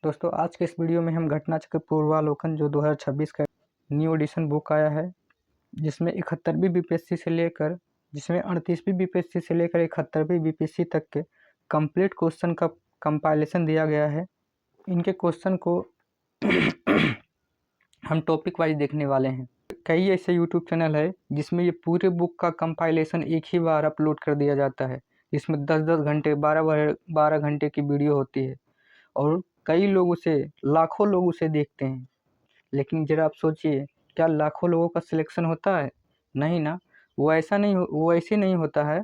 दोस्तों आज के इस वीडियो में हम घटना चक्र पूर्वालोकन जो 2026 का न्यू एडिशन बुक आया है, जिसमें 71वीं बीपीएससी से लेकर 38वीं बीपीएससी से लेकर 71वीं बीपीएससी तक के कंप्लीट क्वेश्चन का कंपाइलेशन दिया गया है। इनके क्वेश्चन को हम टॉपिक वाइज देखने वाले हैं। कई ऐसे यूट्यूब चैनल है जिसमें ये पूरे बुक का कंपाइलेशन एक ही बार अपलोड कर दिया जाता है। इसमें 10-10 घंटे 12 घंटे की वीडियो होती है और कई लोग उसे लाखों लोग उसे देखते हैं। लेकिन जरा आप सोचिए, क्या लाखों लोगों का सिलेक्शन होता है? नहीं ना, वो ऐसे नहीं होता है।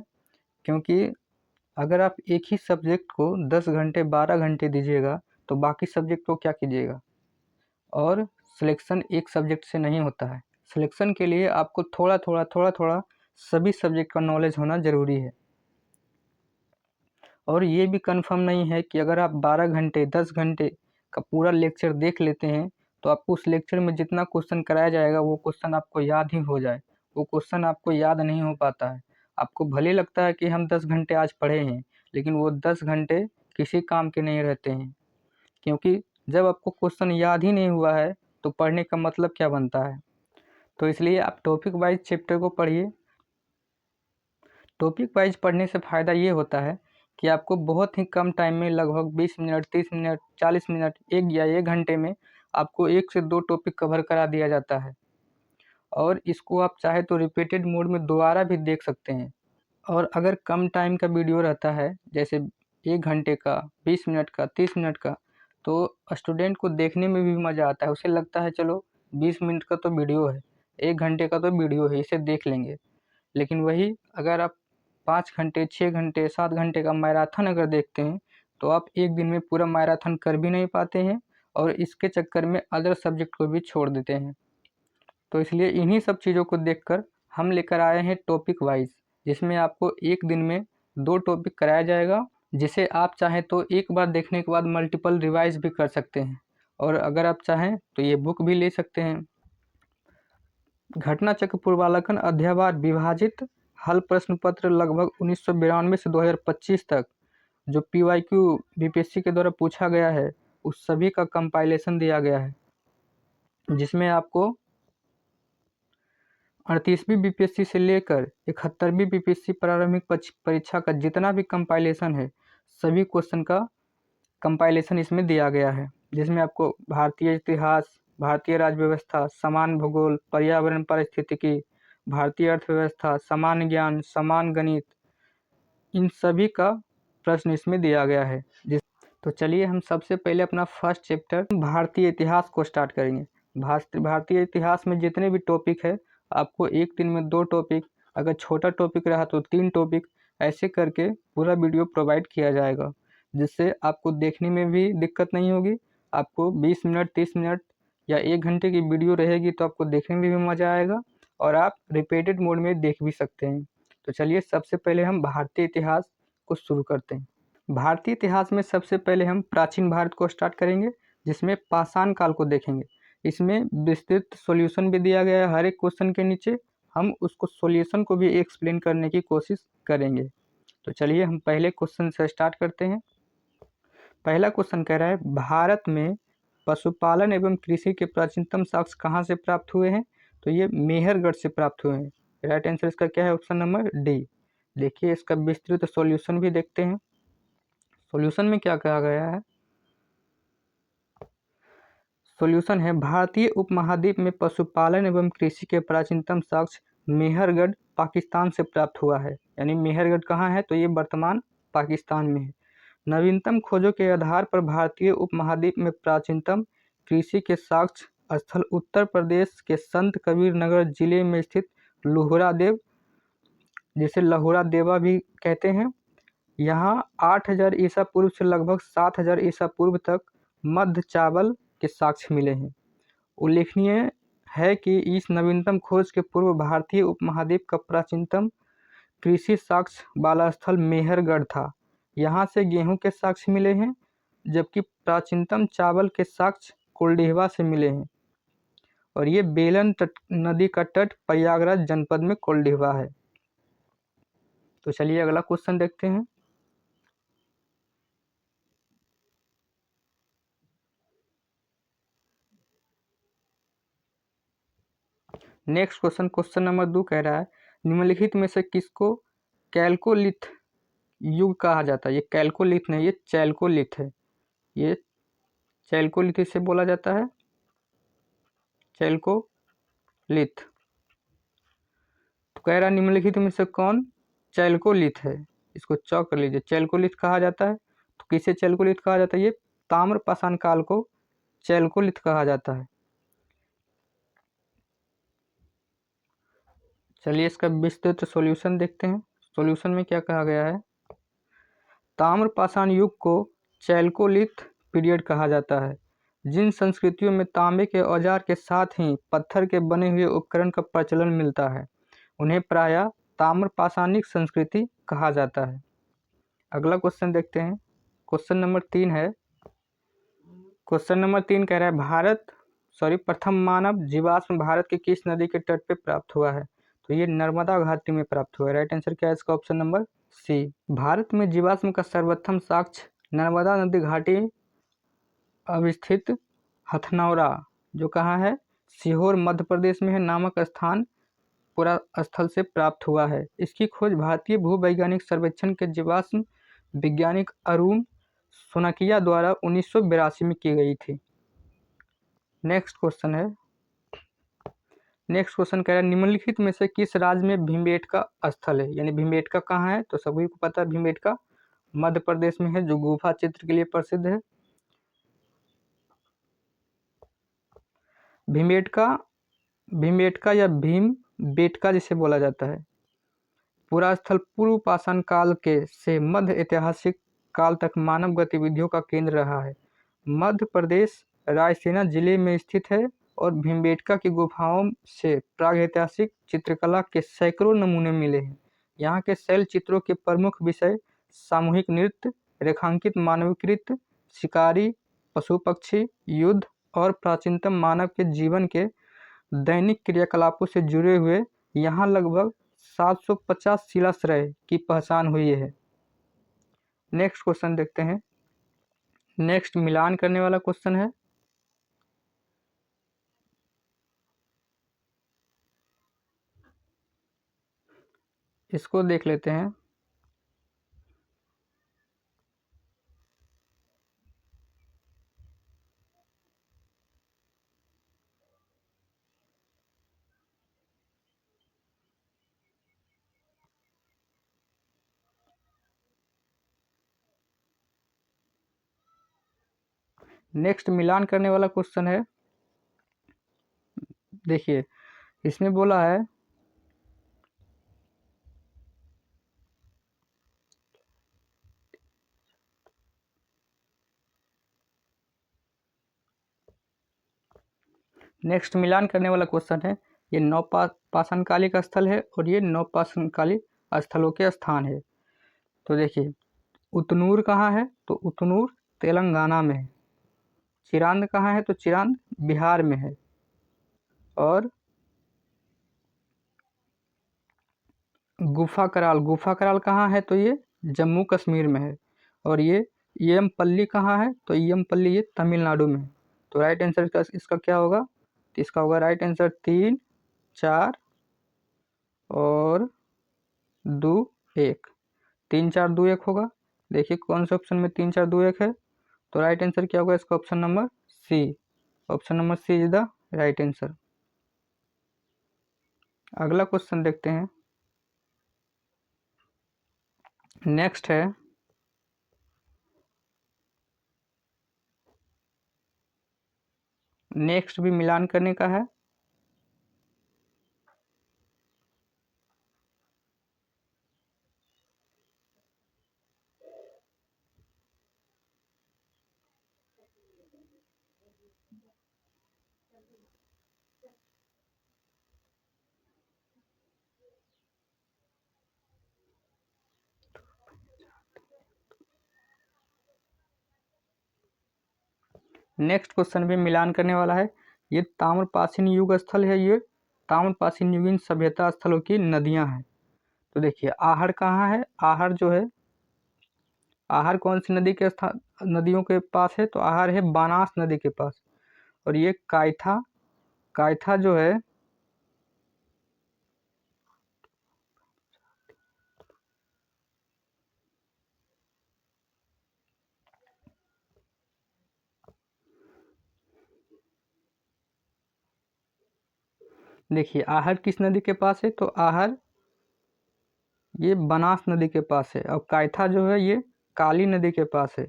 क्योंकि अगर आप एक ही सब्जेक्ट को 10 घंटे 12 घंटे दीजिएगा तो बाकी सब्जेक्ट को क्या कीजिएगा। और सिलेक्शन एक सब्जेक्ट से नहीं होता है। सिलेक्शन के लिए आपको थोड़ा थोड़ा सभी सब्जेक्ट का नॉलेज होना ज़रूरी है। और ये भी कंफर्म नहीं है कि अगर आप 12 घंटे 10 घंटे का पूरा लेक्चर देख लेते हैं तो आपको उस लेक्चर में जितना क्वेश्चन कराया जाएगा वो क्वेश्चन आपको याद ही हो जाए। वो क्वेश्चन आपको याद नहीं हो पाता है। आपको भले लगता है कि हम 10 घंटे आज पढ़े हैं, लेकिन वो 10 घंटे किसी काम के नहीं रहते हैं। क्योंकि जब आपको क्वेश्चन याद ही नहीं हुआ है तो पढ़ने का मतलब क्या बनता है। तो इसलिए आप टॉपिक वाइज चैप्टर को पढ़िए। टॉपिक वाइज पढ़ने से फ़ायदा ये होता है कि आपको बहुत ही कम टाइम में, लगभग 20 मिनट 30 मिनट 40 मिनट एक घंटे में आपको 1 से 2 टॉपिक कवर करा दिया जाता है। और इसको आप चाहे तो रिपीटेड मोड में दोबारा भी देख सकते हैं। और अगर कम टाइम का वीडियो रहता है, जैसे 1 घंटे का 20 मिनट का 30 मिनट का, तो स्टूडेंट को देखने में भी मज़ा आता है। उसे लगता है चलो 20 मिनट का तो वीडियो है, 1 घंटे का तो वीडियो है, इसे देख लेंगे। लेकिन वही अगर आप 5 घंटे 6 घंटे 7 घंटे का मैराथन अगर देखते हैं तो आप एक दिन में पूरा मैराथन कर भी नहीं पाते हैं और इसके चक्कर में अदर सब्जेक्ट को भी छोड़ देते हैं। तो इसलिए इन्हीं सब चीज़ों को देखकर हम लेकर आए हैं टॉपिक वाइज, जिसमें आपको एक दिन में 2 टॉपिक कराया जाएगा, जिसे आप चाहें तो एक बार देखने के बाद मल्टीपल रिवाइज भी कर सकते हैं। और अगर आप चाहें तो ये बुक भी ले सकते हैं। घटना चक्र पूर्वालोकन अध्यायवार विभाजित हल प्रश्न पत्र लगभग 1992 से 2025 तक जो PYQ बीपीएससी के द्वारा पूछा गया है उस सभी का कंपाइलेशन दिया गया है, जिसमें आपको 38वीं बीपीएससी से लेकर 71वीं बीपीएससी प्रारंभिक परीक्षा का जितना भी कंपाइलेशन है, सभी क्वेश्चन का कंपाइलेशन इसमें दिया गया है। जिसमें आपको भारतीय इतिहास, भारतीय राज्य व्यवस्था, समान भूगोल, पर्यावरण पारिस्थितिकी, भारतीय अर्थव्यवस्था, समान ज्ञान, समान गणित, इन सभी का प्रश्न इसमें दिया गया है। तो चलिए हम सबसे पहले अपना फर्स्ट चैप्टर भारतीय इतिहास को स्टार्ट करेंगे। भारतीय इतिहास में जितने भी टॉपिक है आपको एक दिन में 2 टॉपिक, अगर छोटा टॉपिक रहा तो 3 टॉपिक, ऐसे करके पूरा वीडियो प्रोवाइड किया जाएगा, जिससे आपको देखने में भी दिक्कत नहीं होगी। आपको 20 मिनट 30 मिनट या 1 घंटे की वीडियो रहेगी तो आपको देखने में भी मज़ा आएगा और आप रिपीटेड मोड में देख भी सकते हैं। तो चलिए सबसे पहले हम भारतीय इतिहास को शुरू करते हैं। भारतीय इतिहास में सबसे पहले हम प्राचीन भारत को स्टार्ट करेंगे, जिसमें पाषाण काल को देखेंगे। इसमें विस्तृत सॉल्यूशन भी दिया गया है हर एक क्वेश्चन के नीचे। हम उसको सॉल्यूशन को भी एक्सप्लेन करने की कोशिश करेंगे। तो चलिए हम पहले क्वेश्चन से स्टार्ट करते हैं। पहला क्वेश्चन कह रहा है, भारत में पशुपालन एवं कृषि के प्राचीनतम साक्ष्य कहाँ से प्राप्त हुए हैं? तो ये मेहरगढ़ से प्राप्त हुए हैं। राइट आंसर इसका क्या है? Option number D. देखिए इसका विस्तृत सॉल्यूशन भी देखते हैं। सॉल्यूशन में क्या कहा गया है? सॉल्यूशन है, भारतीय उपमहाद्वीप में पशुपालन एवं कृषि के प्राचीनतम साक्ष्य मेहरगढ़ पाकिस्तान से प्राप्त हुआ है। यानी मेहरगढ़ कहाँ है? तो ये वर्तमान पाकिस्तान में है। नवीनतम खोजों के आधार पर भारतीय उपमहाद्वीप में प्राचीनतम कृषि के साक्ष्य स्थल उत्तर प्रदेश के संत कबीर नगर जिले में स्थित लुहरादेव, जिसे लहुरा देवा भी कहते हैं, यहाँ 8000 ईसा पूर्व से लगभग 7000 ईसा पूर्व तक मध्य चावल के साक्ष्य मिले हैं। उल्लेखनीय है कि इस नवीनतम खोज के पूर्व भारतीय उपमहाद्वीप का प्राचीनतम कृषि साक्ष्य वाला स्थल मेहरगढ़ था। यहाँ से गेहूं के साक्ष्य मिले हैं, जबकि प्राचीनतम चावल के साक्ष्य कोल्डिहवा से मिले हैं। और ये बेलन नदी का तट प्रयागराज जनपद में कोल्डिहवा है। तो चलिए अगला क्वेश्चन देखते हैं। नेक्स्ट क्वेश्चन, क्वेश्चन नंबर 2 कह रहा है निम्नलिखित में से किसको कैल्कोलिथ युग कहा जाता है। ये कैल्कोलिथ नहीं, ये चैल्कोलिथ है। ये चैल्कोलिथ इसे बोला जाता है, चैल्कोलिथ। तो कह रहा है निम्नलिखित में से कौन चैल्कोलिथ है। इसको चौक कर लीजिए, चैल्कोलिथ कहा जाता है। तो किसे चैल्कोलिथ कहा जाता है, ये ताम्र पाषाण काल को चैल्कोलिथ कहा जाता है। चलिए इसका विस्तृत सॉल्यूशन देखते हैं। सॉल्यूशन में क्या कहा गया है, ताम्र पाषाण युग को चैल्कोलिथ पीरियड कहा जाता है। जिन संस्कृतियों में तांबे के औजार के साथ ही पत्थर के बने हुए उपकरण का प्रचलन मिलता है उन्हें प्रायः ताम्र पाषाणिक संस्कृति कहा जाता है। अगला क्वेश्चन देखते हैं। क्वेश्चन नंबर 3 है। क्वेश्चन नंबर 3 कह रहा है प्रथम मानव जीवाश्म भारत के किस नदी के तट पे प्राप्त हुआ है। तो ये नर्मदा घाटी में प्राप्त हुआ है। राइट आंसर क्या है इसका, ऑप्शन नंबर सी। भारत में जीवाश्म का सर्वप्रथम साक्ष्य नर्मदा नदी घाटी अवस्थित हथनौरा, जो कहाँ है, सीहोर मध्य प्रदेश में है, नामक स्थान पुरा स्थल से प्राप्त हुआ है। इसकी खोज भारतीय भूवैज्ञानिक सर्वेक्षण के जीवाश्म वैज्ञानिक अरुण सोनकिया द्वारा 1982 में की गई थी। नेक्स्ट क्वेश्चन है। नेक्स्ट क्वेश्चन कह रहा है निम्नलिखित में से किस राज्य में भीमबेटका स्थल है। यानी भीमबेटका कहाँ है, तो सभी को पता है भीमबेटका मध्य प्रदेश में है, जो गुफा चित्र के लिए प्रसिद्ध है। भीमबेटका या भीम बेटका जिसे बोला जाता है, पूरा स्थल पूर्व पाषाण काल के से मध्य ऐतिहासिक काल तक मानव गतिविधियों का केंद्र रहा है। मध्य प्रदेश रायसेन जिले में स्थित है और भीमबेटका की गुफाओं से प्रागैतिहासिक चित्रकला के सैकड़ों नमूने मिले हैं। यहाँ के शैल चित्रों के प्रमुख विषय सामूहिक नृत्य, रेखांकित मानवीकृत शिकारी, पशु पक्षी, युद्ध और प्राचीनतम मानव के जीवन के दैनिक क्रियाकलापों से जुड़े हुए यहाँ लगभग 750 शिलाश्रय की पहचान हुई है। नेक्स्ट क्वेश्चन देखते हैं। नेक्स्ट मिलान करने वाला क्वेश्चन है। इसको देख लेते हैं। नेक्स्ट मिलान करने वाला क्वेश्चन है। देखिए इसमें बोला है नेक्स्ट मिलान करने वाला क्वेश्चन है। ये नौ पाषाणकालिक स्थल है और ये नौ पाषाणकालिक स्थलों के स्थान है। तो देखिए उतनूर कहाँ है, तो उतनूर तेलंगाना में है। चिरांद कहाँ है, तो चिरांद बिहार में है। और गुफा कराल कहाँ है, तो ये जम्मू कश्मीर में है। और ये यमपल्ली कहाँ है, तो यमपल्ली ये तमिलनाडु में है। तो राइट आंसर इसका क्या होगा, तो इसका होगा राइट आंसर 3, 4 और 2, 1। 3, 4, 2, 1 होगा। देखिए कौन से ऑप्शन में 3, 4, 2, 1 है। तो राइट आंसर क्या होगा इसका, option number C. Option number C is the right answer. अगला क्वेश्चन देखते हैं। नेक्स्ट है नेक्स्ट भी मिलान करने का है। नेक्स्ट क्वेश्चन भी मिलान करने वाला है। ये ताम्रपाषाण युग स्थल है, ये ताम्रपाषाण युगीन सभ्यता स्थलों की नदियां हैं। तो देखिए आहर कहाँ है, आहर जो है, आहर कौन सी नदी के स्थान नदियों के पास है, तो आहर है बानास नदी के पास। और ये कायथा कायथा जो है देखिए आहर किस नदी के पास है, तो आहर ये बनास नदी के पास है, और कायथा जो है ये काली नदी के पास है,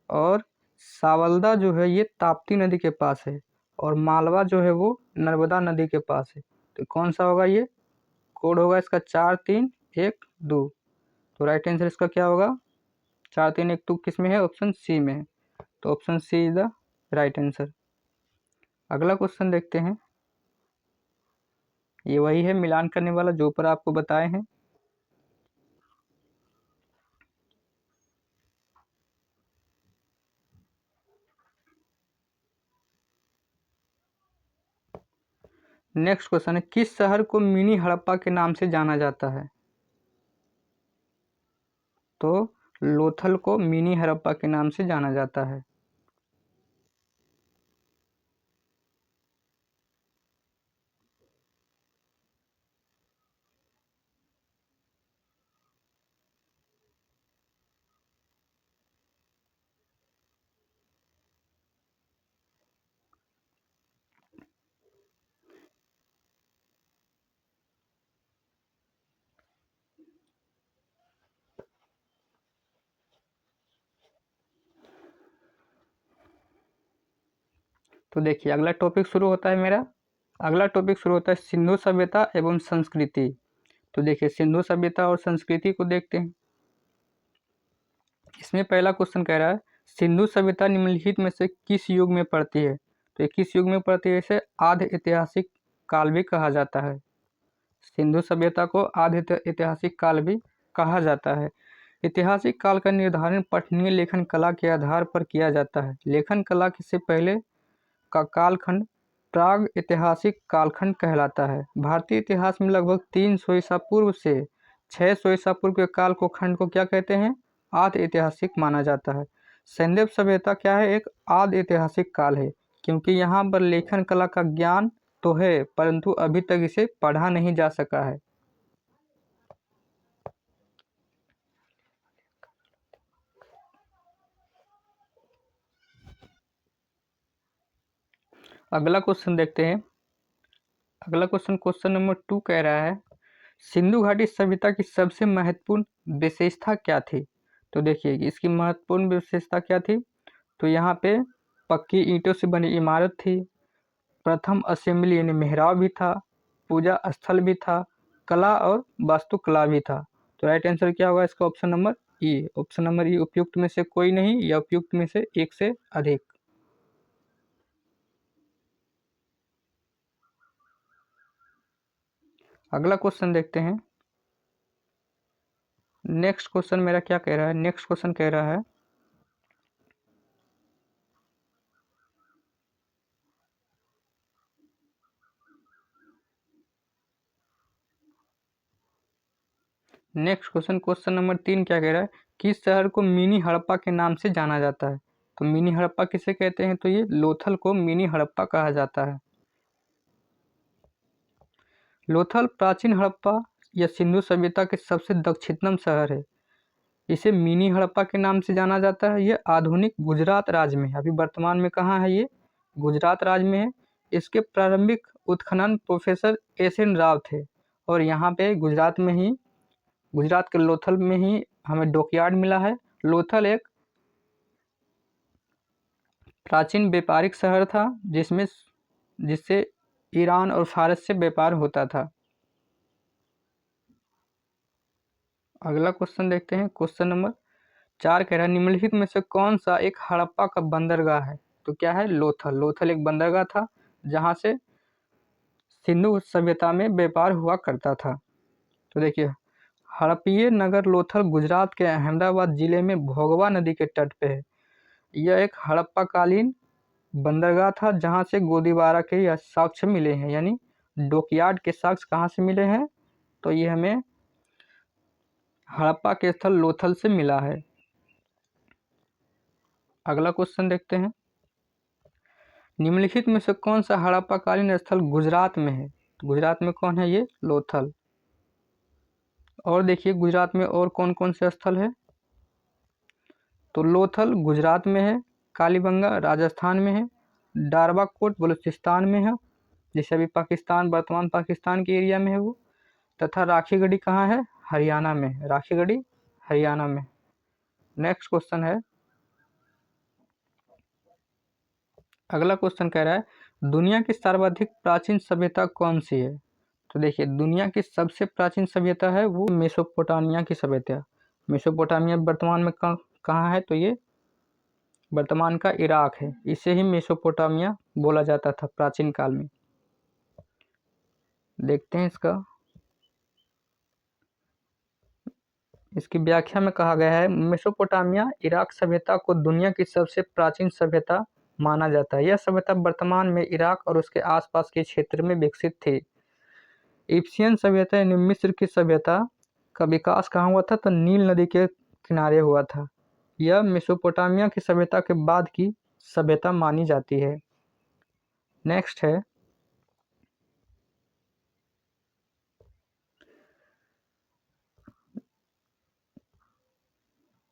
और सावलदा जो है ये ताप्ती नदी के पास है, और मालवा जो है वो नर्मदा नदी के पास है। तो कौन सा होगा, ये कोड होगा इसका 4-3-1-2। तो राइट आंसर इसका क्या होगा, 4-3-1-2 किस में है, ऑप्शन सी में है। तो option C is the right answer. अगला क्वेश्चन देखते हैं, ये वही है मिलान करने वाला जो ऊपर आपको बताए हैं। नेक्स्ट क्वेश्चन है, किस शहर को मिनी हड़प्पा के नाम से जाना जाता है, तो लोथल को मिनी हड़प्पा के नाम से जाना जाता है। तो देखिए अगला टॉपिक शुरू होता है मेरा, अगला टॉपिक शुरू होता है सिंधु सभ्यता एवं संस्कृति। तो देखिए सिंधु सभ्यता और संस्कृति को देखते हैं। इसमें पहला क्वेश्चन कह रहा है, सिंधु सभ्यता निम्नलिखित में से किस युग में पड़ती है, तो ये किस युग में पड़ती है, इसे आधि ऐतिहासिक काल भी कहा जाता है। सिंधु सभ्यता को आधि ऐतिहासिक काल भी कहा जाता है। ऐतिहासिक काल का निर्धारण पठनीय लेखन कला के आधार पर किया जाता है। लेखन कला से पहले का कालखंड प्राग ऐतिहासिक कालखंड कहलाता है। भारतीय इतिहास में लगभग 300 ईसा पूर्व से 600 ईसा पूर्व के काल को खंड को क्या कहते हैं, आदि ऐतिहासिक माना जाता है। सैंदव सभ्यता क्या है, एक आदि ऐतिहासिक काल है, क्योंकि यहाँ पर लेखन कला का ज्ञान तो है परंतु अभी तक इसे पढ़ा नहीं जा सका है। अगला क्वेश्चन देखते हैं। अगला क्वेश्चन क्वेश्चन नंबर 2 कह रहा है, सिंधु घाटी सभ्यता की सबसे महत्वपूर्ण विशेषता क्या थी। तो देखिए इसकी महत्वपूर्ण विशेषता क्या थी, तो यहाँ पे पक्की ईंटों से बनी इमारत थी, प्रथम असेंबली यानी मेहराब भी था, पूजा स्थल भी था, कला और वास्तुकला भी था। तो राइट आंसर क्या होगा इसका, ऑप्शन नंबर ई। ऑप्शन नंबर ई उपयुक्त में से कोई नहीं या उपयुक्त में से एक से अधिक। अगला क्वेश्चन देखते हैं। नेक्स्ट क्वेश्चन मेरा क्या कह रहा है, नेक्स्ट क्वेश्चन कह रहा है, नेक्स्ट क्वेश्चन क्वेश्चन नंबर 3 क्या कह रहा है, किस शहर को मिनी हड़प्पा के नाम से जाना जाता है। तो मिनी हड़प्पा किसे कहते हैं, तो ये लोथल को मिनी हड़प्पा कहा जाता है। लोथल प्राचीन हड़प्पा या सिंधु सभ्यता के सबसे दक्षिणतम शहर है। इसे मिनी हड़प्पा के नाम से जाना जाता है। ये आधुनिक गुजरात राज्य में है, अभी वर्तमान में कहाँ है, ये गुजरात राज्य में है। इसके प्रारंभिक उत्खनन प्रोफेसर एस.एन. राव थे, और यहाँ पे गुजरात में ही, गुजरात के लोथल में ही हमें डॉकयार्ड मिला है। लोथल एक प्राचीन व्यापारिक शहर था जिससे ईरान और फारस से व्यापार होता था। अगला क्वेश्चन देखते हैं, क्वेश्चन नंबर 4 कह रहा है, निम्नलिखित में से कौन सा एक हड़प्पा का बंदरगाह है। तो क्या है, लोथल। लोथल एक बंदरगाह था जहाँ से सिंधु सभ्यता में व्यापार हुआ करता था। तो देखिए हड़प्पीय नगर लोथल गुजरात के अहमदाबाद जिले में भोगवा नदी के तट पे है। यह एक हड़प्पा कालीन बंदरगाह था जहाँ से गोदीबारा के साक्ष्य मिले हैं, यानी डॉकयार्ड के साक्ष्य कहाँ से मिले हैं, तो ये हमें हड़प्पा के स्थल लोथल से मिला है। अगला क्वेश्चन देखते हैं, निम्नलिखित में से कौन सा हड़प्पा कालीन स्थल गुजरात में है। तो गुजरात में कौन है, ये लोथल। और देखिए गुजरात में और कौन कौन से स्थल है, तो लोथल गुजरात में है, कालीबंगा राजस्थान में है, डारवा कोट बलूचिस्तान में है, जैसे अभी पाकिस्तान, वर्तमान पाकिस्तान के एरिया में है वो। तथा राखीगढ़ी कहाँ है? हरियाणा में, राखीगढ़ी हरियाणा में। नेक्स्ट क्वेश्चन है, अगला क्वेश्चन कह रहा है दुनिया की सर्वाधिक प्राचीन सभ्यता कौन सी है? तो देखिए, दुनिया की सबसे प्राचीन सभ्यता है वो मेसोपोटामिया की सभ्यता। मेसोपोटामिया वर्तमान में कहाँ है? तो ये वर्तमान का इराक है। इसे ही मेसोपोटामिया बोला जाता था प्राचीन काल में। देखते हैं इसकी व्याख्या में कहा गया है, मेसोपोटामिया इराक सभ्यता को दुनिया की सबसे प्राचीन सभ्यता माना जाता है। यह सभ्यता वर्तमान में इराक और उसके आसपास के क्षेत्र में विकसित थी। इब्सियन सभ्यता यानी मिस्र की सभ्यता का विकास कहाँ हुआ था? तो नील नदी के किनारे हुआ था। यह मेसोपोटामिया की सभ्यता के बाद की सभ्यता मानी जाती है। नेक्स्ट है,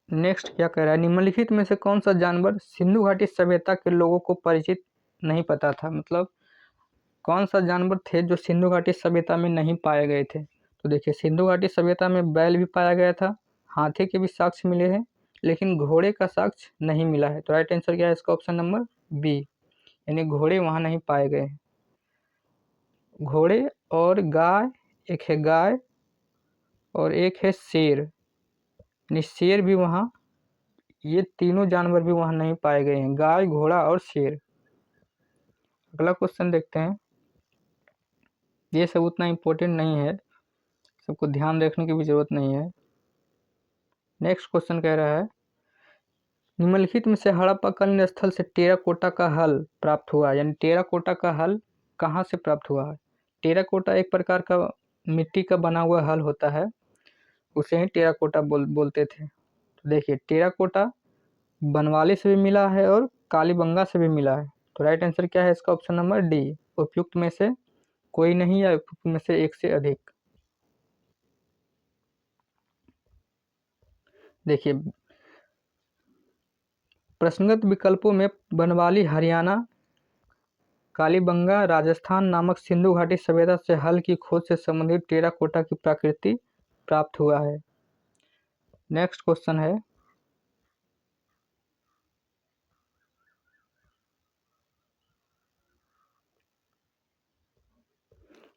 नेक्स्ट क्या कह रहा है, निम्नलिखित में से कौन सा जानवर सिंधु घाटी सभ्यता के लोगों को परिचित नहीं पता था? मतलब कौन सा जानवर थे जो सिंधु घाटी सभ्यता में नहीं पाए गए थे? तो देखिए, सिंधु घाटी सभ्यता में बैल भी पाया गया था, हाथी के भी साक्ष्य मिले हैं, लेकिन घोड़े का साक्ष्य नहीं मिला है। तो राइट आंसर क्या है इसका? ऑप्शन नंबर बी, यानी घोड़े वहाँ नहीं पाए गए। घोड़े और गाय, एक है गाय और एक है शेर, यानी शेर भी वहाँ, ये तीनों जानवर भी वहाँ नहीं पाए गए हैं, गाय, घोड़ा और शेर। अगला क्वेश्चन देखते हैं, ये सब उतना इम्पोर्टेंट नहीं है, सबको ध्यान रखने की भी जरूरत नहीं है। नेक्स्ट क्वेश्चन कह रहा है, निम्नलिखित में से हड़प्पा कालीन स्थल से टेराकोटा का हल प्राप्त हुआ, यानी टेराकोटा का हल कहाँ से प्राप्त हुआ है? टेराकोटा एक प्रकार का मिट्टी का बना हुआ हल होता है, उसे ही टेराकोटा बोलते थे। तो देखिए, टेराकोटा बनवाली से भी मिला है और कालीबंगा से भी मिला है। तो राइट आंसर क्या है इसका? ऑप्शन नंबर डी, उपयुक्त में से कोई नहीं या उपयुक्त में से एक से अधिक। देखिए, प्रश्नगत विकल्पों में बनवाली हरियाणा, कालीबंगा राजस्थान नामक सिंधु घाटी सभ्यता से हल की खोज से संबंधित टेराकोटा की प्रकृति प्राप्त हुआ है। नेक्स्ट क्वेश्चन है,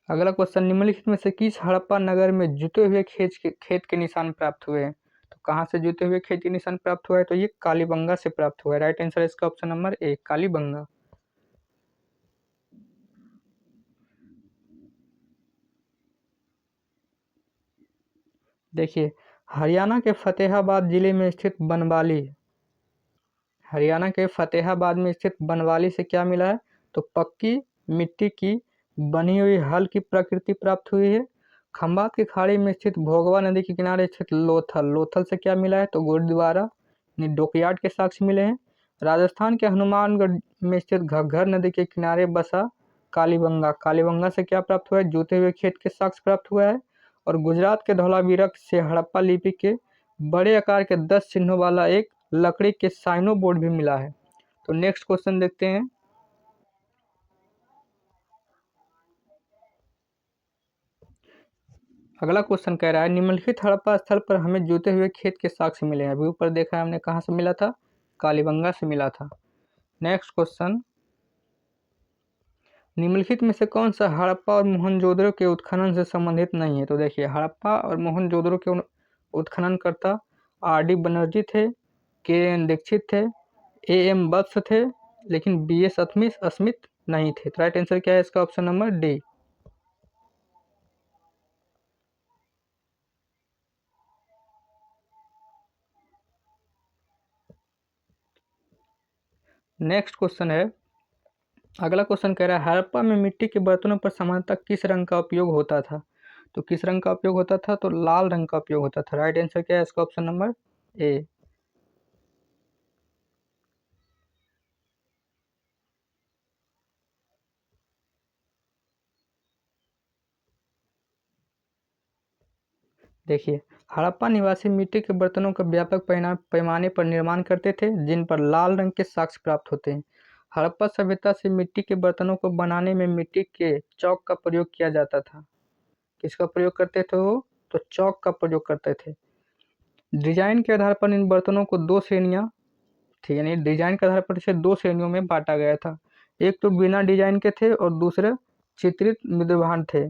अगला क्वेश्चन, निम्नलिखित में से किस हड़प्पा नगर में जुते हुए खेत के निशान प्राप्त हुए हैं? तो कहाँ से जुते हुए खेत के निशान प्राप्त हुआ है? तो ये कालीबंगा से प्राप्त हुआ है। राइट आंसर है इसका ऑप्शन नंबर ए, कालीबंगा। देखिए, हरियाणा के फतेहाबाद जिले में स्थित बनवाली, हरियाणा के फतेहाबाद में स्थित बनवाली से क्या मिला है? तो पक्की मिट्टी की बनी हुई हल की प्रकृति प्राप्त हुई है। खंबात की खाड़ी में स्थित भोगवा नदी के किनारे स्थित लोथल, लोथल से क्या मिला है? तो गुरुद्वारा डॉकयार्ड के साक्ष्य मिले हैं। राजस्थान के हनुमानगढ़ में स्थित घग्घर नदी के किनारे बसा कालीबंगा, कालीबंगा से क्या प्राप्त हुआ है? जूते हुए खेत के साक्ष्य प्राप्त हुआ है। और गुजरात के धौलावीरा से हड़प्पा लिपि के बड़े आकार के 10 चिन्हों वाला एक लकड़ी के साइनो बोर्ड भी मिला है। तो नेक्स्ट क्वेश्चन देखते हैं, अगला क्वेश्चन कह रहा है, निम्नलिखित हड़प्पा स्थल पर हमें जूते हुए खेत के साक्ष्य मिले हैं। अभी ऊपर देखा है हमने, कहाँ से मिला था? कालीबंगा से मिला था। नेक्स्ट क्वेश्चन, निम्नलिखित में से कौन सा हड़प्पा और मोहनजोदड़ो के उत्खनन से संबंधित नहीं है? तो देखिए, हड़प्पा और मोहनजोदड़ो के उत्खननकर्ता आर डी बनर्जी थे, के एन दीक्षित थे, ए एम वत्स थे, लेकिन बी एस स्मिथ नहीं थे। तो राइट आंसर क्या है इसका? Option number D. Next question है, अगला क्वेश्चन कह रहा है, हड़प्पा में मिट्टी के बर्तनों पर सामान्यतः किस रंग का उपयोग होता था? तो किस रंग का उपयोग होता था? तो लाल रंग का उपयोग होता था। राइट आंसर क्या है इसका? Option number A. देखिए, हड़प्पा निवासी मिट्टी के बर्तनों का व्यापक पैमाने पर निर्माण करते थे, जिन पर लाल रंग के साक्ष्य प्राप्त होते हैं। हड़प्पा सभ्यता से मिट्टी के बर्तनों को बनाने में मिट्टी के चौक का प्रयोग किया जाता था। किसका प्रयोग करते थे वो? तो चौक का प्रयोग करते थे। डिजाइन के आधार पर इन बर्तनों को दो श्रेणियां थी, यानी डिजाइन के आधार पर इसे दो श्रेणियों में बांटा गया था। एक तो बिना डिजाइन के थे और दूसरे चित्रित मृदभांड थे।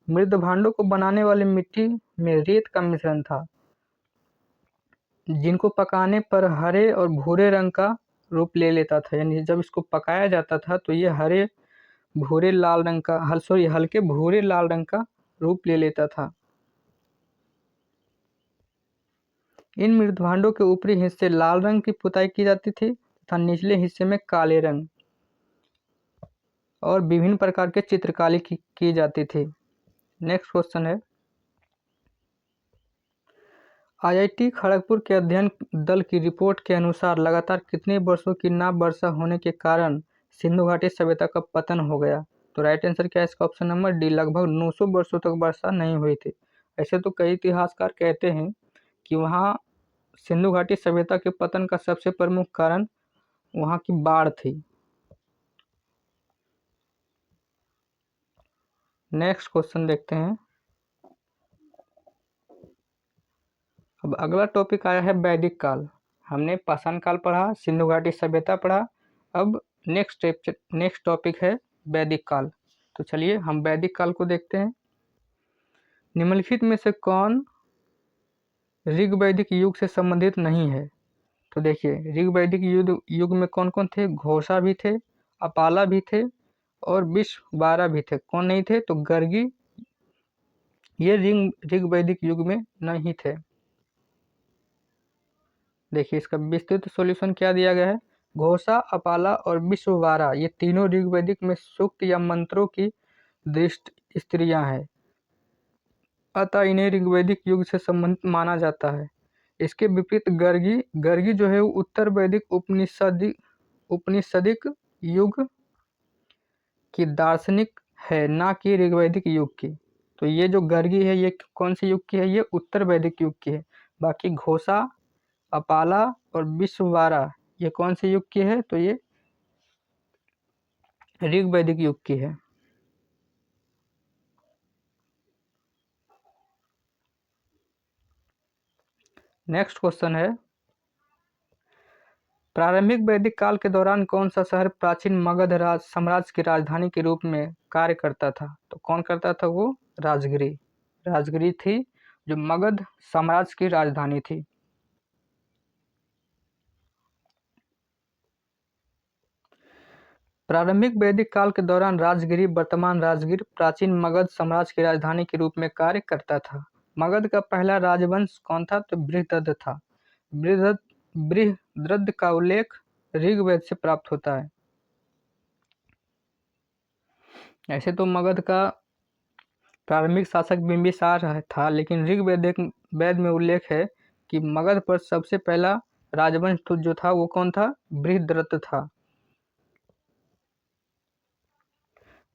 मृदभांडों को बनाने वाले मिट्टी में रेत का मिश्रण था, जिनको पकाने पर हरे और भूरे रंग का रूप ले लेता था। यानी जब इसको पकाया जाता था तो ये हरे भूरे लाल रंग का हल्के भूरे लाल रंग का रूप ले लेता था। इन मृदभांडों के ऊपरी हिस्से लाल रंग की पुताई की जाती थी तथा निचले हिस्से में काले रंग और विभिन्न प्रकार के चित्रकारी की जाती थी। नेक्स्ट क्वेश्चन है, आईआईटी खड़गपुर के अध्ययन दल की रिपोर्ट के अनुसार लगातार कितने वर्षों की ना वर्षा होने के कारण सिंधु घाटी सभ्यता का पतन हो गया? तो राइट आंसर क्या है इसका? ऑप्शन नंबर डी, लगभग 900 वर्षों तक वर्षा नहीं हुई थी। ऐसे तो कई इतिहासकार कहते हैं कि वहाँ सिंधु घाटी सभ्यता के पतन का सबसे प्रमुख कारण वहाँ की बाढ़ थी। नेक्स्ट क्वेश्चन देखते हैं। अब अगला टॉपिक आया है वैदिक काल। हमने पाषाण काल पढ़ा, सिंधु घाटी सभ्यता पढ़ा। अब नेक्स्ट टॉपिक है वैदिक काल। तो चलिए हम वैदिक काल को देखते हैं। निम्नलिखित में से कौन ऋग्वैदिक युग से संबंधित नहीं है? तो देखिए ऋग्वैदिक युग में कौन कौन थे? घोषा भी थे, अपाला भी थे और विश्ववारा भी थे। कौन नहीं थे? तो गर्गी, ये ऋग्वैदिक युग में नहीं थे। देखिए इसका विस्तृत सॉल्यूशन क्या दिया गया है। घोषा, अपाला और विश्ववारा ये तीनों ऋग्वैदिक में सूक्त या मंत्रों की दृष्ट स्त्रियां हैं, अतः इन्हें ऋग्वैदिक युग से संबंधित माना जाता है। इसके विपरीत गर्गी जो है वो उत्तर वैदिक उपनिषदिक युग की दार्शनिक है, ना कि ऋग्वैदिक युग की। तो ये जो गर्गी है ये कौन से युग की है? ये उत्तर वैदिक युग की है। बाकी घोषा, अपाला और विश्ववारा ये कौन से युग की है? तो ये ऋग्वैदिक युग की है। नेक्स्ट क्वेश्चन है, प्रारंभिक वैदिक काल के दौरान कौन सा शहर प्राचीन मगध साम्राज्य की राजधानी के रूप में कार्य करता था? तो कौन करता था वो? राजगिरी। राजगिरी थी जो मगध साम्राज्य की राजधानी थी। प्रारंभिक वैदिक काल के दौरान राजगिरी, वर्तमान राजगीर, प्राचीन मगध साम्राज्य की राजधानी के रूप में कार्य करता था। मगध का पहला राजवंश कौन था? तो बृहद्रथ था। बृहद्रथ का उल्लेख ऋग्वेद से प्राप्त होता है। ऐसे तो मगध का प्रारंभिक शासक बिंबिसार था, लेकिन ऋग्वेद में उल्लेख है कि मगध पर सबसे पहला राजवंश जो था वो कौन था? बृहद्रथ था।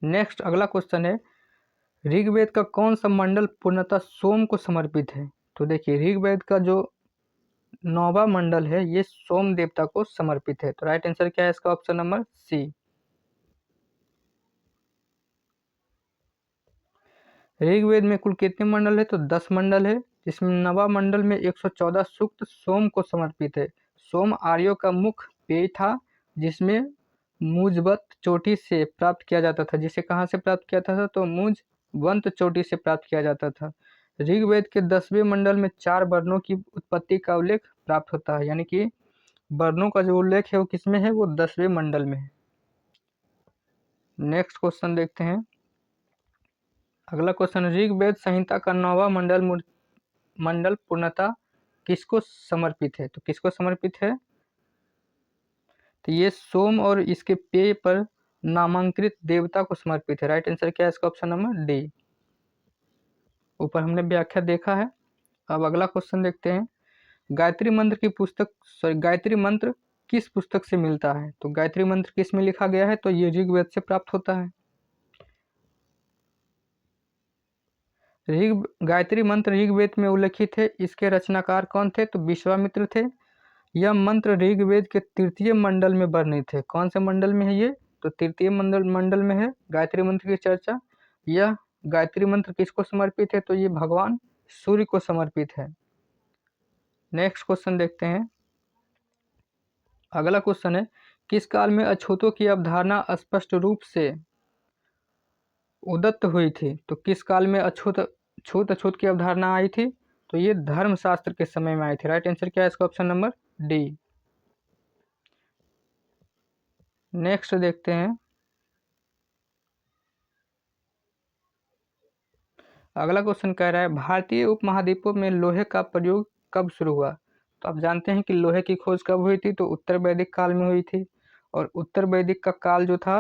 नेक्स्ट अगला क्वेश्चन है, ऋग्वेद का कौन सा मंडल पूर्णतः सोम को समर्पित है? तो देखिए ऋग्वेद का जो 9वां मंडल है ये सोम देवता को समर्पित है। तो राइट आंसर क्या है इसका? ऑप्शन नंबर सी। ऋग्वेद में कुल कितने मंडल है? तो 10 मंडल है, जिसमें 9वां मंडल में 114 सूक्त सोम को समर्पित है। सोम आर्यों का मुख्य पेय था, जिसमें मुजबत चोटी से प्राप्त किया जाता था। जिसे कहाँ से प्राप्त किया था? तो मुजबंत चोटी से प्राप्त किया जाता था। ऋग्वेद के 10वें मंडल में 4 वर्णों की उत्पत्ति का उल्लेख प्राप्त होता है, यानी कि वर्णों का जो उल्लेख है वो किसमें है? वो 10वें मंडल में है। नेक्स्ट क्वेश्चन देखते हैं। अगला क्वेश्चन, ऋग्वेद संहिता का 9वां मंडल पूर्णतः किसको समर्पित है? तो किसको समर्पित है? तो ये सोम और इसके पेय पर नामांकित देवता को समर्पित है। राइट आंसर क्या है इसका? Option number D. ऊपर हमने व्याख्या देखा है। अब अगला क्वेश्चन देखते हैं, गायत्री मंत्र किस पुस्तक से मिलता है? तो गायत्री मंत्र किस में लिखा गया है? तो ये ऋग्वेद से प्राप्त होता है। गायत्री मंत्र ऋग्वेद में उल्लेखित है। इसके रचनाकार कौन थे? तो विश्वामित्र थे। यह मंत्र ऋग्वेद के तृतीय मंडल में वर्णित है। कौन से मंडल में है ये? तो तृतीय मंडल में है गायत्री मंत्र की चर्चा। यह गायत्री मंत्र किसको समर्पित है? तो ये भगवान सूर्य को समर्पित है। नेक्स्ट क्वेश्चन देखते हैं। अगला क्वेश्चन है, किस काल में अछूतों की अवधारणा स्पष्ट रूप से उदत्त हुई थी? तो किस काल में छूत अछूत की अवधारणा आई थी? तो ये धर्मशास्त्र के समय में आई थी। राइट आंसर क्या है इसका? Option number D. नेक्स्ट देखते हैं। अगला क्वेश्चन कह रहा है, भारतीय उपमहाद्वीपों में लोहे का प्रयोग कब शुरू हुआ? तो आप जानते हैं कि लोहे की खोज कब हुई थी? तो उत्तर वैदिक काल में हुई थी। और उत्तर वैदिक का काल जो था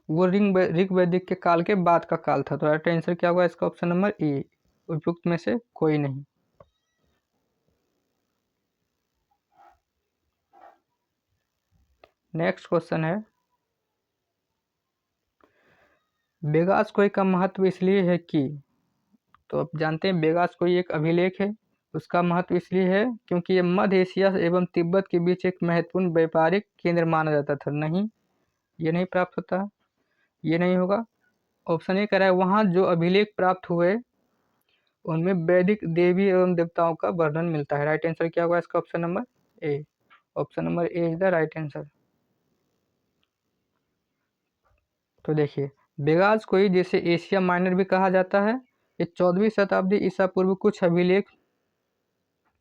वो ऋग वैदिक के काल के बाद का काल था। तो राइट आंसर क्या होगा इसका? ऑप्शन नंबर ई, उपयुक्त में से कोई नहीं। नेक्स्ट क्वेश्चन है, बेगासकोई का महत्व इसलिए है कि, तो आप जानते हैं बेगासकोई एक अभिलेख है। उसका महत्व इसलिए है क्योंकि ये मध्य एशिया एवं तिब्बत के बीच एक महत्वपूर्ण व्यापारिक केंद्र माना जाता था। नहीं, ये नहीं प्राप्त होता, ये नहीं होगा। ऑप्शन ए कह रहा है, वहाँ जो अभिलेख प्राप्त हुए उनमें वैदिक देवी एवं देवताओं का वर्णन मिलता है। राइट आंसर क्या होगा इसका? Option number A. Option number A is the right answer. तो देखिए, बेगासकोई जिसे एशिया माइनर भी कहा जाता है, ये 14वीं शताब्दी ईसा पूर्व कुछ अभिलेख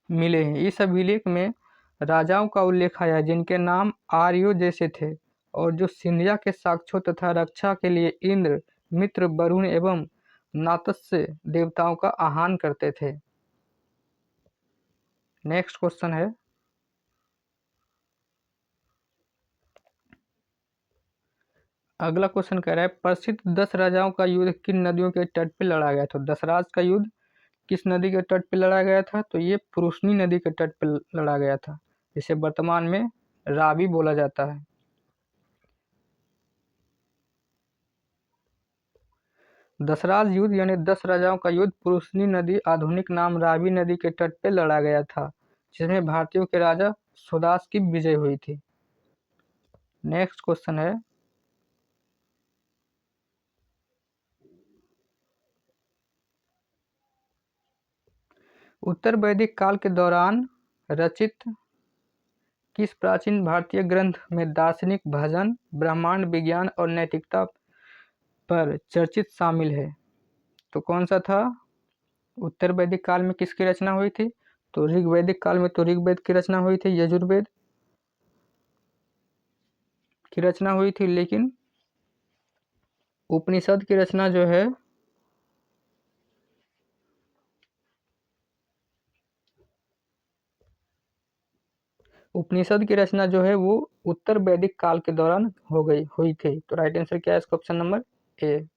मिले हैं। इस अभिलेख में राजाओं का उल्लेख आया जिनके नाम आर्यों जैसे थे और जो सिंधिया के साक्ष्यों तथा रक्षा के लिए इंद्र, मित्र, वरुण एवं नातस्य देवताओं का आह्वान करते थे। नेक्स्ट क्वेश्चन है, अगला क्वेश्चन कह रहा है, प्रसिद्ध 10 राजाओं का युद्ध किन नदियों के तट पर लड़ा गया? तो दशराज का युद्ध किस नदी के तट पर लड़ा गया था? तो ये पुरुषनी नदी के तट पर लड़ा गया था, जिसे वर्तमान में रावी बोला जाता है। दशराज युद्ध यानी 10 राजाओं का युद्ध पुरुषनी नदी आधुनिक नाम रावी नदी के तट पर लड़ा गया था, जिसमें भारतीयों के राजा सुदास की विजय हुई थी। नेक्स्ट क्वेश्चन है, उत्तर वैदिक काल के दौरान रचित किस प्राचीन भारतीय ग्रंथ में दार्शनिक भजन, ब्रह्मांड विज्ञान और नैतिकता पर चर्चित शामिल है? तो कौन सा था? उत्तर वैदिक काल में किसकी रचना हुई थी? तो ऋग्वैदिक काल में तो ऋग्वेद की रचना हुई थी, यजुर्वेद की रचना हुई थी, लेकिन उपनिषद की रचना जो है उपनिषद की रचना जो है वो उत्तर वैदिक काल के दौरान हुई थी। तो राइट आंसर क्या है इसका? Option number A.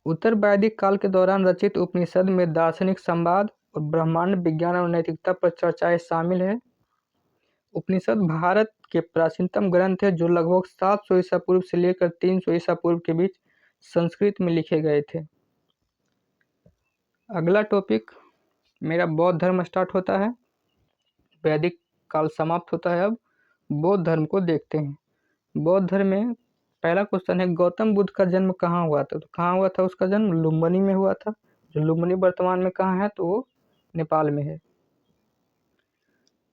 उत्तर वैदिक काल के दौरान रचित उपनिषद में दार्शनिक संवाद और ब्रह्मांड विज्ञान और नैतिकता पर चर्चाएं शामिल है। उपनिषद भारत के प्राचीनतम ग्रंथ है जो लगभग 700 ईसा पूर्व से लेकर 300 ईसा पूर्व के बीच संस्कृत में लिखे गए थे। अगला टॉपिक मेरा बौद्ध धर्म स्टार्ट होता है, वैदिक काल समाप्त होता है। अब बौद्ध धर्म को देखते हैं। बौद्ध धर्म में पहला क्वेश्चन है, गौतम बुद्ध का जन्म कहाँ हुआ था? तो कहाँ हुआ था उसका जन्म? लुम्बिनी में हुआ था, जो लुम्बिनी वर्तमान में कहाँ है? तो वो नेपाल में है।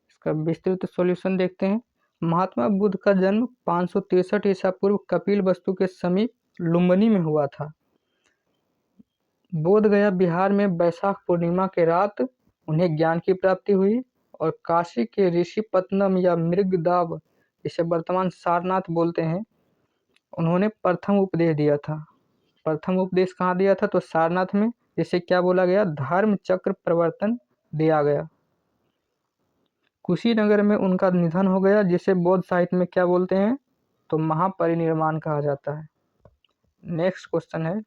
इसका विस्तृत सॉल्यूशन देखते हैं। महात्मा बुद्ध का जन्म 563 ईसा पूर्व कपिल वस्तु के समीप लुम्बिनी में हुआ था। बोध गया बिहार में बैसाख पूर्णिमा के रात उन्हें ज्ञान की प्राप्ति हुई और काशी के ऋषिपत्तनम या मृगदाव, इसे वर्तमान सारनाथ बोलते हैं, उन्होंने प्रथम उपदेश दिया था। प्रथम उपदेश कहाँ दिया था? तो सारनाथ में, जिसे क्या बोला गया? धर्म चक्र प्रवर्तन दिया गया। कुशीनगर में उनका निधन हो गया, जिसे बौद्ध साहित्य में क्या बोलते हैं? तो महापरिनिर्वाण कहा जाता है। नेक्स्ट क्वेश्चन है,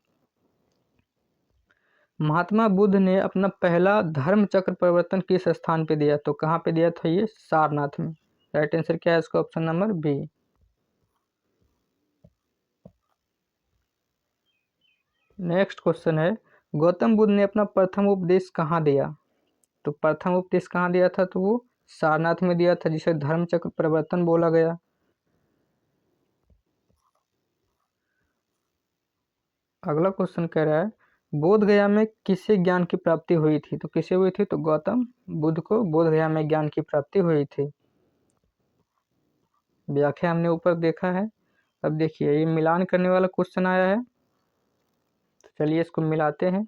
महात्मा बुद्ध ने अपना पहला धर्म चक्र प्रवर्तन किस स्थान पे दिया? तो कहाँ पे दिया था? ये सारनाथ में। राइट आंसर क्या है इसका? Option number B. Next question है, गौतम बुद्ध ने अपना प्रथम उपदेश कहाँ दिया? तो प्रथम उपदेश कहाँ दिया था? तो वो सारनाथ में दिया था, जिसे धर्मचक्र प्रवर्तन बोला गया। अगला क्वेश्चन कह रहा है, बोध गया में किसे ज्ञान की प्राप्ति हुई थी? तो किसे हुई थी? तो गौतम बुद्ध को बोध गया में ज्ञान की प्राप्ति हुई थी। व्याख्या हमने ऊपर देखा है। अब देखिए, ये मिलान करने वाला क्वेश्चन आया है, तो चलिए इसको मिलाते हैं।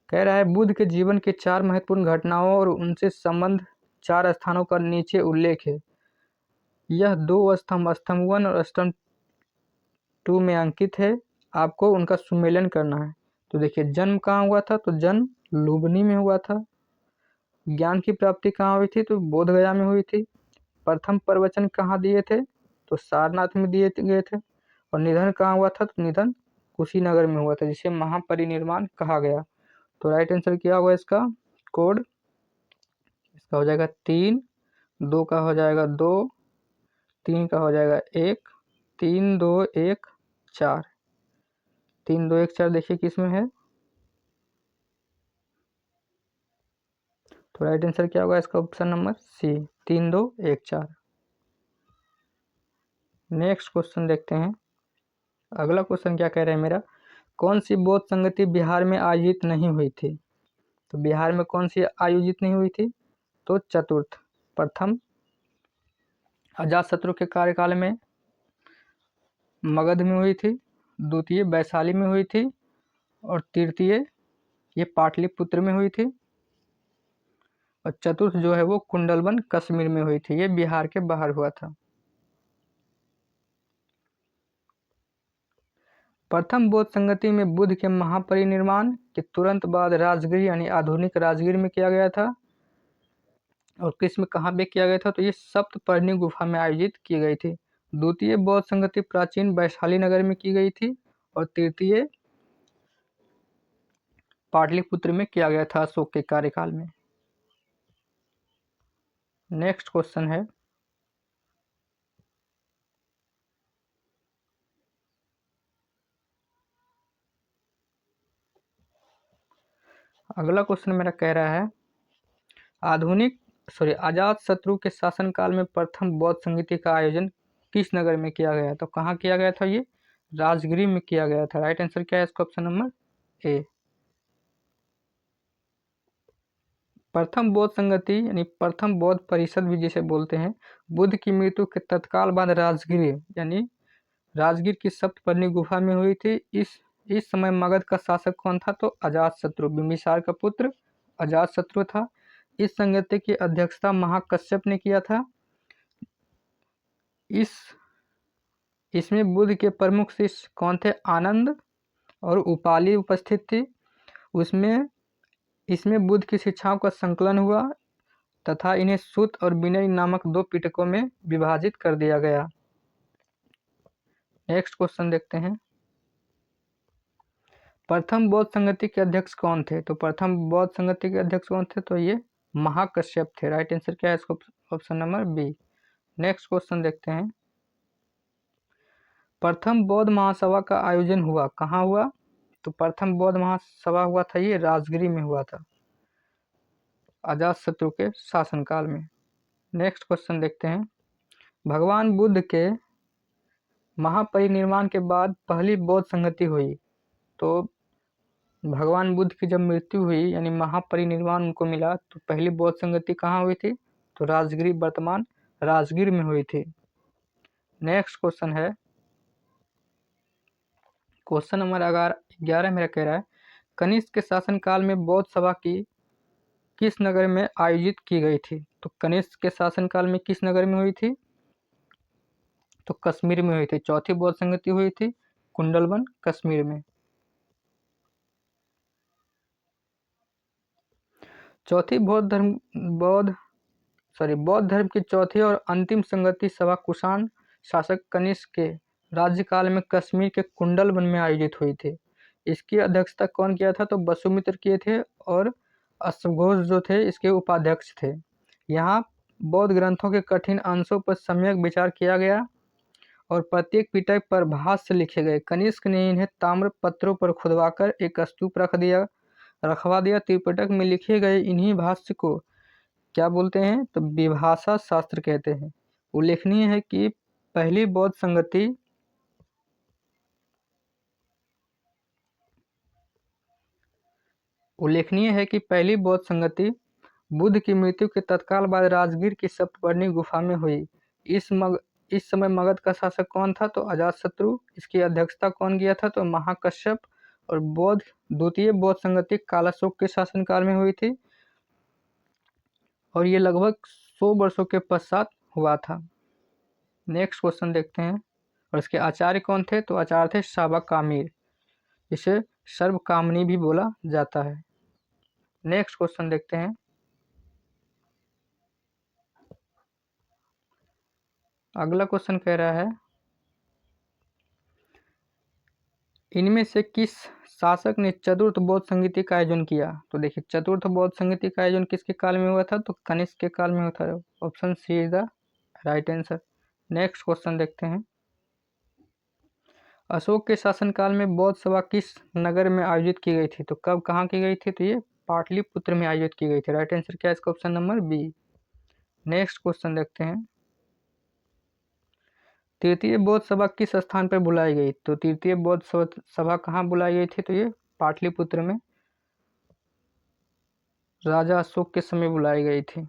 कह रहा है, बुद्ध के जीवन के 4 महत्वपूर्ण घटनाओं और उनसे संबंध 4 स्थानों का नीचे उल्लेख है। यह 2 स्तंभ, स्तंभ 1 और स्तंभ 2 में अंकित है। आपको उनका सुमेलन करना है। तो देखिए, जन्म कहाँ हुआ था? तो जन्म लुम्बिनी में हुआ था। ज्ञान की प्राप्ति कहाँ हुई थी? तो बोध गया में हुई थी। प्रथम प्रवचन कहाँ दिए थे? तो सारनाथ में दिए गए थे। और निधन कहाँ हुआ था? तो निधन कुशीनगर में हुआ था, जिसे महापरिनिर्वाण कहा गया। तो राइट आंसर क्या होगा इसका? कोड इसका हो जाएगा 3, 2 का हो जाएगा 2, 3 का हो जाएगा 1, 3 2 1 4। 3 2 1 4 देखिए किस में है। तो राइट आंसर क्या होगा इसका? Option number C, 3 2 1 4। Next question देखते हैं। अगला क्वेश्चन क्या कह रहा है मेरा, कौन सी बौद्ध संगति बिहार में आयोजित नहीं हुई थी? तो बिहार में कौन सी आयोजित नहीं हुई थी? तो चतुर्थ। प्रथम अजातशत्रु के कार्यकाल में मगध में हुई थी, द्वितीय वैशाली में हुई थी, और तृतीय ये पाटलिपुत्र में हुई थी, और चतुर्थ जो है वो कुंडलवन कश्मीर में हुई थी। ये बिहार के बाहर हुआ था। प्रथम बौद्ध संगति में बुद्ध के महापरिनिर्वाण के तुरंत बाद राजगीर यानी आधुनिक राजगीर में किया गया था। और किस में कहाँ पे किया गया था? तो ये सप्तपर्णी गुफा में आयोजित की गई थी। द्वितीय बौद्ध संगति प्राचीन वैशाली नगर में की गई थी, और तृतीय पाटलिपुत्र में किया गया था अशोक के कार्यकाल में। नेक्स्ट क्वेश्चन है, अगला क्वेश्चन मेरा कह रहा है, अजातशत्रु के शासनकाल में प्रथम बौद्ध संगति का आयोजन किस नगर में किया गया? तो कहाँ किया गया था? ये राजगिरी में किया गया था। राइट आंसर क्या है इसका? Option number A. प्रथम बौद्ध संगति यानी प्रथम बौद्ध परिषद भी जिसे बोलते हैं, बुद्ध की मृत्यु के तत्काल बाद राजगिर यानी राजगीर की सप्तपर्णी गुफा में हुई थी। इस समय मगध का शासक कौन था? तो अजातशत्रु, बिंबिसार का पुत्र अजातशत्रु था। इस संगति की अध्यक्षता महाकश्यप ने किया था। इसमें बुद्ध के प्रमुख शिष्य कौन थे? आनंद और उपाली उपस्थित थी। इसमें बुद्ध की शिक्षाओं का संकलन हुआ तथा इन्हें सूत और विनय नामक 2 पिटकों में विभाजित कर दिया गया। नेक्स्ट क्वेश्चन देखते हैं। प्रथम बौद्ध संगति के अध्यक्ष कौन थे? तो प्रथम बौद्ध संगति के अध्यक्ष कौन थे? तो ये महाकश्यप थे। राइट आंसर क्या है इसका? Option number B. Next question देखते हैं। प्रथम बौद्ध महासभा का आयोजन हुआ कहाँ हुआ? तो प्रथम बौद्ध महासभा हुआ था ये राजगिरी में हुआ था, अजातशत्रु के शासनकाल में। नेक्स्ट क्वेश्चन देखते हैं। भगवान बुद्ध के महापरिनिर्वाण के बाद पहली बौद्ध संगति हुई। तो भगवान बुद्ध की जब मृत्यु हुई यानी महापरिनिर्वाण उनको मिला, तो पहली बौद्ध संगति कहाँ हुई थी? तो राजगिरी, वर्तमान राजगीर में हुई थी। नेक्स्ट क्वेश्चन है, क्वेश्चन नंबर 11 मेरा कह रहा है, कनिष्क के शासनकाल में बौद्ध सभा की किस नगर में आयोजित की गई थी? तो कनिष्क के शासनकाल में किस नगर में हुई थी? तो कश्मीर में हुई थी। चौथी बौद्ध संगति हुई थी कुंडलवन कश्मीर में। चौथी बौद्ध धर्म की चौथी और अंतिम संगति सभा कुषाण शासक कनिष्क के राज्यकाल में कश्मीर के कुंडलवन में आयोजित हुई थी। इसकी अध्यक्षता कौन किया था? तो वसुमित्र किए थे, और अश्वघोष जो थे इसके उपाध्यक्ष थे। यहाँ बौद्ध ग्रंथों के कठिन अंशों पर सम्यक विचार किया गया और प्रत्येक पिटक पर भाष्य लिखे गए। कनिष्क ने इन्हें ताम्र पत्रों पर खुदवाकर एक स्तूप रखवा दिया। त्रिपिटक में लिखे गए इन्हीं भाष्य को क्या बोलते हैं, तो विभाषा शास्त्र कहते हैं। उल्लेखनीय है कि पहली बौद्ध संगति बुद्ध की मृत्यु के तत्काल बाद राजगीर की सप्तपर्णी गुफा में हुई। इस समय मगध का शासक कौन था, तो अजातशत्रु। इसकी अध्यक्षता कौन किया था, तो महाकश्यप। और द्वितीय बौद्ध संगति कालाशोक के शासनकाल में हुई थी और ये लगभग 100 वर्षों के पश्चात हुआ था। नेक्स्ट क्वेश्चन देखते हैं। और इसके आचार्य कौन थे, तो आचार्य थे साबा कामिर। इसे सर्वकामनी भी बोला जाता है। नेक्स्ट क्वेश्चन देखते हैं। अगला क्वेश्चन कह रहा है, इनमें से किस शासक ने चतुर्थ बौद्ध संगीति का आयोजन किया। तो देखिए, चतुर्थ बौद्ध संगीति का आयोजन किसके काल में हुआ था, तो कनिष्क के काल में हुआ था। Option C is the right answer. Next question देखते हैं। अशोक के शासनकाल में बौद्ध सभा किस नगर में आयोजित की गई थी, तो कब कहाँ की गई थी, तो ये पाटलिपुत्र में आयोजित की गई थी। राइट आंसर क्या है इसका, option number B. Next question देखते हैं। तृतीय बौद्ध सभा किस स्थान पर बुलाई गई, तो तृतीय बौद्ध सभा कहाँ बुलाई गई थी, तो ये पाटलिपुत्र में राजा अशोक के समय बुलाई गई थी।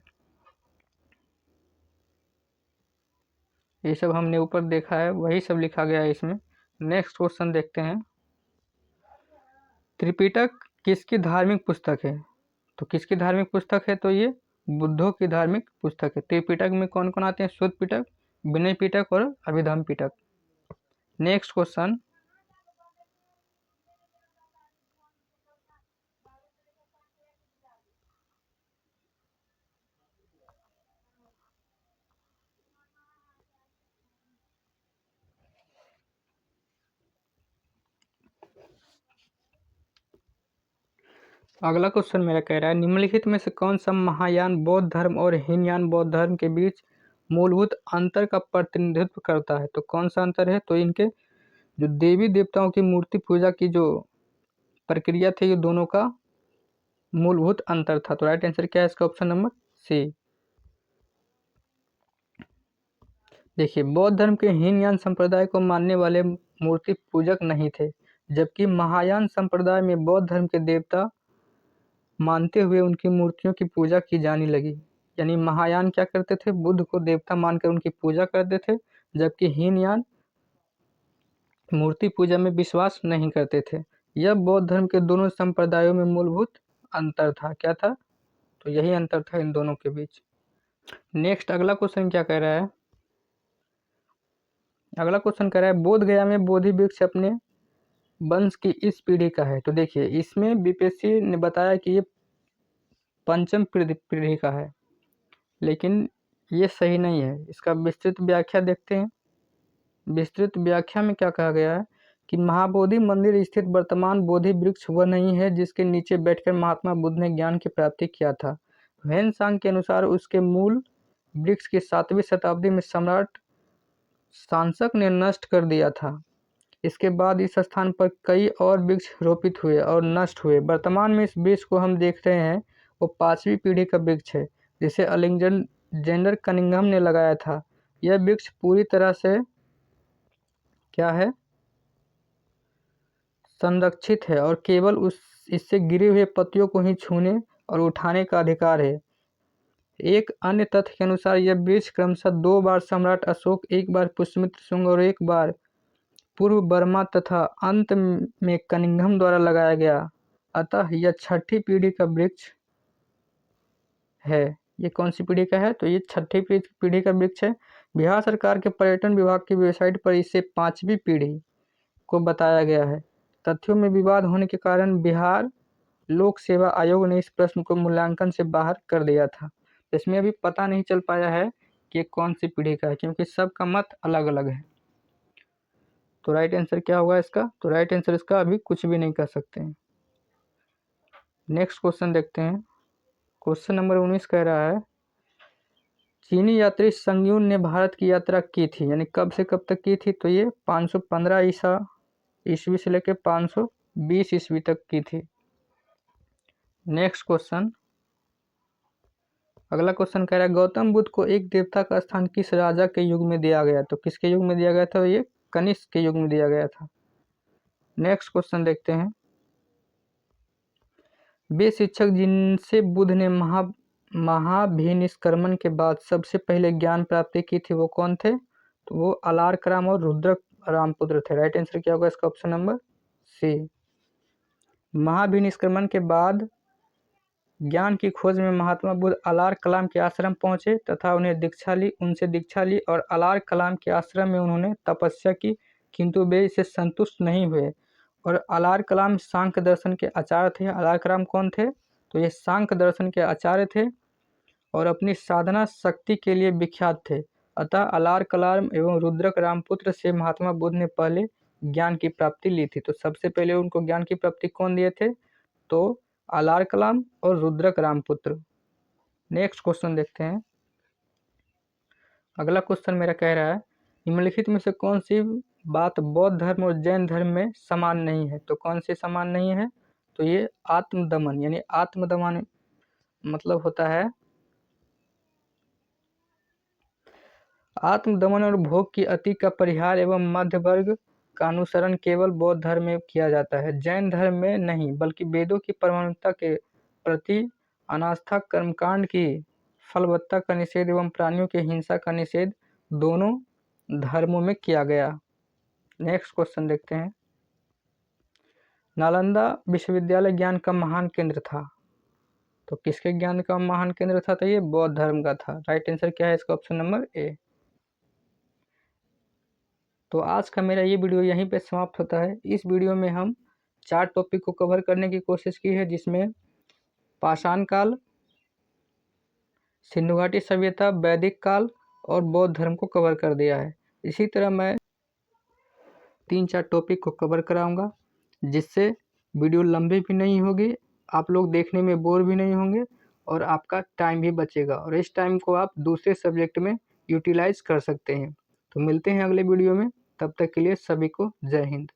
ये सब हमने ऊपर देखा है, वही सब लिखा गया है इसमें। नेक्स्ट क्वेश्चन देखते हैं। त्रिपिटक किसकी धार्मिक पुस्तक है, तो किसकी धार्मिक पुस्तक है, तो ये बुद्धों की धार्मिक पुस्तक है। त्रिपिटक में कौन कौन आते हैं, शुद्ध पिटक, विनय पिटक और अभिधम पिटक। Next question. अगला क्वेश्चन मेरा कह रहा है, निम्नलिखित में से कौन सा महायान बौद्ध धर्म और हीनयान बौद्ध धर्म के बीच मूलभूत अंतर का प्रतिनिधित्व करता है। तो कौन सा अंतर है, तो इनके जो देवी देवताओं की मूर्ति पूजा की जो प्रक्रिया थी, ये दोनों का मूलभूत अंतर था। तो राइट आंसर क्या है इसका, ऑप्शन नंबर सी। देखिए, बौद्ध धर्म के हीनयान संप्रदाय को मानने वाले मूर्ति पूजक नहीं थे, जबकि महायान संप्रदाय में बौद्ध धर्म के देवता मानते हुए उनकी मूर्तियों की पूजा की जाने लगी। यानी महायान क्या करते थे, बुद्ध को देवता मानकर उनकी पूजा करते थे, जबकि हीनयान मूर्ति पूजा में विश्वास नहीं करते थे। यह बौद्ध धर्म के दोनों संप्रदायों में मूलभूत अंतर था। क्या था, तो यही अंतर था इन दोनों के बीच। नेक्स्ट अगला क्वेश्चन क्या कह रहा है, अगला क्वेश्चन कह रहा है, बोध गया में बोधि वृक्ष अपने वंश की इस पीढ़ी का है। तो देखिए, इसमें बीपीएससी ने बताया कि ये पंचम पीढ़ी का है, लेकिन ये सही नहीं है। इसका विस्तृत व्याख्या देखते हैं। विस्तृत व्याख्या में क्या कहा गया है कि महाबोधि मंदिर स्थित वर्तमान बोधि वृक्ष वह नहीं है जिसके नीचे बैठकर महात्मा बुद्ध ने ज्ञान की प्राप्ति किया था। वैनसांग के अनुसार उसके मूल वृक्ष की 7वीं शताब्दी में सम्राट शांसक ने नष्ट कर दिया था। इसके बाद इस स्थान पर कई और वृक्ष रोपित हुए और नष्ट हुए। वर्तमान में इस वृक्ष को हम देख रहे हैं, वो 5वीं पीढ़ी का वृक्ष है, जिसे अलेक्जेंडर कनिंघम ने लगाया था। यह वृक्ष पूरी तरह से क्या है, संरक्षित है और केवल इससे गिरे हुए पत्तियों को ही छूने और उठाने का अधिकार है। एक अन्य तथ्य के अनुसार यह वृक्ष क्रमशः 2 बार सम्राट अशोक, एक बार पुष्यमित्र शुंग और एक बार पूर्व बर्मा तथा अंत में कनिंघम द्वारा लगाया गया। अतः यह 6ठी पीढ़ी का वृक्ष है। ये कौन सी पीढ़ी का है, तो ये 6ठी पीढ़ी का वृक्ष है। बिहार सरकार के पर्यटन विभाग की वेबसाइट पर इसे 5वीं पीढ़ी को बताया गया है। तथ्यों में विवाद होने के कारण बिहार लोक सेवा आयोग ने इस प्रश्न को मूल्यांकन से बाहर कर दिया था। इसमें अभी पता नहीं चल पाया है कि कौन सी पीढ़ी का है, क्योंकि सबका मत अलग अलग है। तो राइट आंसर क्या होगा इसका, तो राइट आंसर इसका अभी कुछ भी नहीं कर सकते हैं। नेक्स्ट क्वेश्चन देखते हैं। क्वेश्चन नंबर 19 कह रहा है, चीनी यात्री संगयुन ने भारत की यात्रा की थी, यानी कब से कब तक की थी, तो ये 515 ईस्वी से लेकर 520 ईस्वी तक की थी। नेक्स्ट क्वेश्चन, अगला क्वेश्चन कह रहा है गौतम बुद्ध को एक देवता का स्थान किस राजा के युग में दिया गया, तो किसके युग में दिया गया था, ये कनिष्क के युग में दिया गया था। नेक्स्ट क्वेश्चन देखते हैं, वे शिक्षक जिनसे बुद्ध ने महाभिनिष्क्रमण के बाद सबसे पहले ज्ञान प्राप्ति की थी वो कौन थे, तो वो अलारकराम और रुद्रक रामपुत्र थे। राइट आंसर क्या होगा इसका, ऑप्शन नंबर सी। महाभिनिष्क्रमण के बाद ज्ञान की खोज में महात्मा बुद्ध अलार कलाम के आश्रम पहुंचे तथा उनसे दीक्षा ली और अलार कलाम के आश्रम में उन्होंने तपस्या की, किंतु वे इससे संतुष्ट नहीं हुए और अलार कलाम सांख्य दर्शन के आचार्य थे। अलार कलाम कौन थे, तो ये सांख्य दर्शन के आचार्य थे और अपनी साधना शक्ति के लिए विख्यात थे। अतः अलार कलाम एवं रुद्रक रामपुत्र से महात्मा बुद्ध ने पहले ज्ञान की प्राप्ति ली थी। तो सबसे पहले उनको ज्ञान की प्राप्ति कौन दिए थे, तो अलार कलाम और रुद्रक रामपुत्र। नेक्स्ट क्वेश्चन देखते हैं, अगला क्वेश्चन मेरा कह रहा है निम्नलिखित में से कौन सी बात बौद्ध धर्म और जैन धर्म में समान नहीं है, तो कौन सी समान नहीं है, तो ये आत्मदमन, यानी आत्मदमन मतलब होता है आत्मदमन और भोग की अति का परिहार एवं मध्य वर्ग का अनुसरण केवल बौद्ध धर्म में किया जाता है, जैन धर्म में नहीं, बल्कि वेदों की परमाणुता के प्रति अनास्था, कर्मकांड की फलवत्ता का निषेध एवं प्राणियों की हिंसा का निषेध दोनों धर्मों में किया गया। नेक्स्ट क्वेश्चन देखते हैं, नालंदा विश्वविद्यालय ज्ञान का महान केंद्र था, तो किसके ज्ञान का महान केंद्र था, तो ये बौद्ध धर्म का था। राइट आंसर क्या है इसका, ऑप्शन नंबर ए। तो आज का मेरा ये वीडियो यहीं पे समाप्त होता है। इस वीडियो में हम 4 टॉपिक को कवर करने की कोशिश की है, जिसमें पाषाण काल, सिंधु घाटी सभ्यता, वैदिक काल और बौद्ध धर्म को कवर कर दिया है। इसी तरह मैं 3-4 टॉपिक को कवर कराऊंगा, जिससे वीडियो लंबी भी नहीं होगी, आप लोग देखने में बोर भी नहीं होंगे और आपका टाइम भी बचेगा और इस टाइम को आप दूसरे सब्जेक्ट में यूटिलाइज कर सकते हैं। तो मिलते हैं अगले वीडियो में, तब तक के लिए सभी को जय हिंद।